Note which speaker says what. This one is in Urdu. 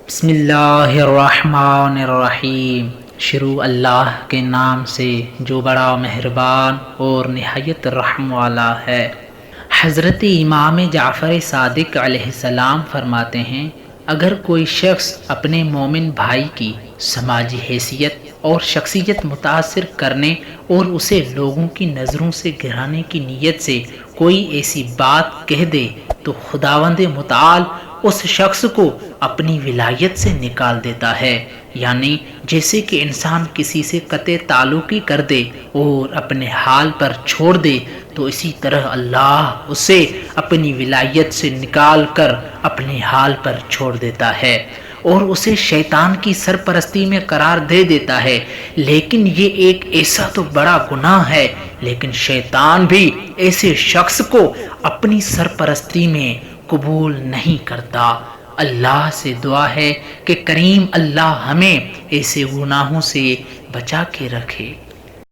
Speaker 1: بسم اللہ الرحمن الرحیم۔ شروع اللہ کے نام سے جو بڑا مہربان اور نہایت رحم والا ہے۔ حضرت امام جعفر صادق علیہ السلام فرماتے ہیں، اگر کوئی شخص اپنے مومن بھائی کی سماجی حیثیت اور شخصیت متاثر کرنے اور اسے لوگوں کی نظروں سے گرانے کی نیت سے کوئی ایسی بات کہہ دے تو خداوند متعال اس شخص کو اپنی ولایت سے نکال دیتا ہے، یعنی جیسے کہ انسان کسی سے قطع تعلقی کر دے اور اپنے حال پر چھوڑ دے، تو اسی طرح اللہ اسے اپنی ولایت سے نکال کر اپنے حال پر چھوڑ دیتا ہے اور اسے شیطان کی سرپرستی میں قرار دے دیتا ہے۔ لیکن یہ ایک ایسا تو بڑا گناہ ہے، لیکن شیطان بھی ایسے شخص کو اپنی سرپرستی میں قبول نہیں کرتا۔ اللہ سے دعا ہے کہ کریم اللہ ہمیں ایسے گناہوں سے بچا کے رکھے۔